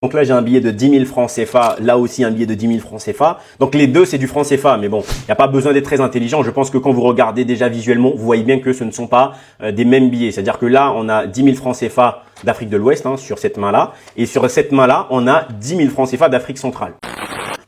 Donc là, j'ai un billet de 10 000 francs CFA, là aussi un billet de 10 000 francs CFA. Donc les deux, c'est du franc CFA, mais bon, il n'y a pas besoin d'être très intelligent. Je pense que quand vous regardez déjà visuellement, vous voyez bien que ce ne sont pas des mêmes billets. C'est-à-dire que là, on a 10 000 francs CFA d'Afrique de l'Ouest sur cette main-là. Et sur cette main-là, on a 10 000 francs CFA d'Afrique centrale.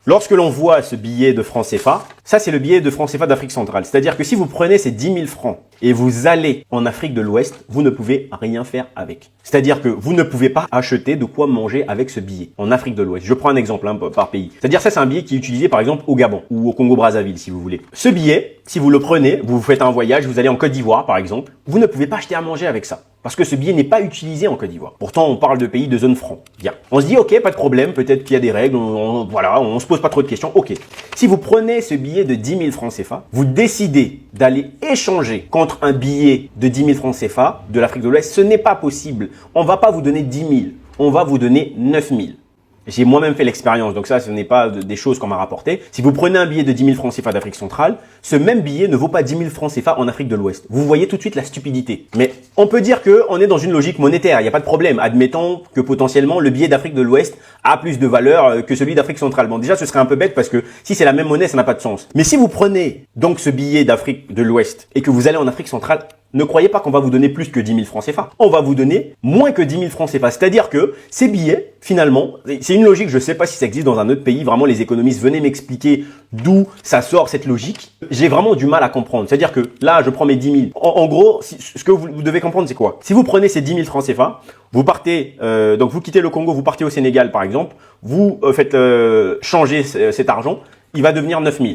Lorsque l'on voit ce billet de francs CFA, ça c'est le billet de francs CFA d'Afrique centrale. C'est-à-dire que si vous prenez ces 10 000 francs et vous allez en Afrique de l'Ouest, vous ne pouvez rien faire avec. C'est-à-dire que vous ne pouvez pas acheter de quoi manger avec ce billet en Afrique de l'Ouest. Je prends un exemple par pays. C'est-à-dire ça c'est un billet qui est utilisé par exemple au Gabon ou au Congo-Brazzaville si vous voulez. Ce billet, si vous le prenez, vous faites un voyage, vous allez en Côte d'Ivoire par exemple, vous ne pouvez pas acheter à manger avec ça. Parce que ce billet n'est pas utilisé en Côte d'Ivoire. Pourtant, on parle de pays de zone franc. Bien. On se dit, ok, pas de problème, peut-être qu'il y a des règles, voilà, on se pose pas trop de questions. Ok. Si vous prenez ce billet de 10 000 francs CFA, vous décidez d'aller échanger contre un billet de 10 000 francs CFA de l'Afrique de l'Ouest, ce n'est pas possible. On va pas vous donner 10 000, on va vous donner 9 000. J'ai moi-même fait l'expérience, donc ça, ce n'est pas des choses qu'on m'a rapportées. Si vous prenez un billet de 10 000 francs CFA d'Afrique centrale, ce même billet ne vaut pas 10 000 francs CFA en Afrique de l'Ouest. Vous voyez tout de suite la stupidité. Mais on peut dire qu'on est dans une logique monétaire, il n'y a pas de problème. Admettons que potentiellement le billet d'Afrique de l'Ouest a plus de valeur que celui d'Afrique centrale. Bon, déjà, ce serait un peu bête parce que si c'est la même monnaie, ça n'a pas de sens. Mais si vous prenez donc ce billet d'Afrique de l'Ouest et que vous allez en Afrique centrale, ne croyez pas qu'on va vous donner plus que 10 000 francs CFA. On va vous donner moins que 10 000 francs CFA. C'est-à-dire que ces billets, finalement, c'est une logique, je ne sais pas si ça existe dans un autre pays. Vraiment, les économistes, venez m'expliquer d'où ça sort cette logique. J'ai vraiment du mal à comprendre. C'est-à-dire que là, je prends mes 10 000. En gros, ce que vous devez comprendre, c'est quoi? Si vous prenez ces 10 000 francs CFA, vous partez, donc vous quittez le Congo, vous partez au Sénégal, par exemple, vous faites changer cet argent, il va devenir 9 000.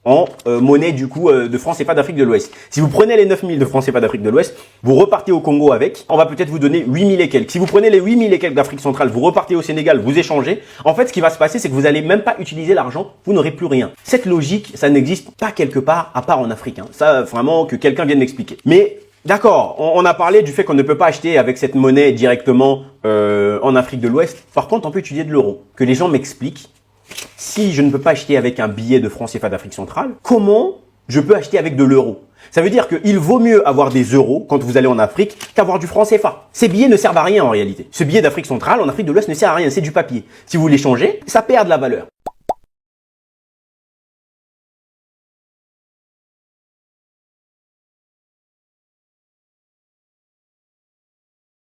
En monnaie du coup de francs CFA d'Afrique de l'Ouest. Si vous prenez les 9 000 de francs CFA d'Afrique de l'Ouest, vous repartez au Congo avec, on va peut-être vous donner 8 000 et quelques. Si vous prenez les 8 000 et quelques d'Afrique centrale, vous repartez au Sénégal, vous échangez. En fait, ce qui va se passer, c'est que vous n'allez même pas utiliser l'argent, vous n'aurez plus rien. Cette logique, ça n'existe pas quelque part, à part en Afrique. Ça, vraiment, que quelqu'un vienne m'expliquer. Mais d'accord, on a parlé du fait qu'on ne peut pas acheter avec cette monnaie directement en Afrique de l'Ouest. Par contre, on peut utiliser de l'euro. Que les gens m'expliquent. Si je ne peux pas acheter avec un billet de francs CFA d'Afrique centrale, comment je peux acheter avec de l'euro? Ça veut dire qu'il vaut mieux avoir des euros quand vous allez en Afrique qu'avoir du franc CFA. Ces billets ne servent à rien en réalité. Ce billet d'Afrique centrale en Afrique de l'Ouest ne sert à rien, c'est du papier. Si vous l'échangez, ça perd de la valeur.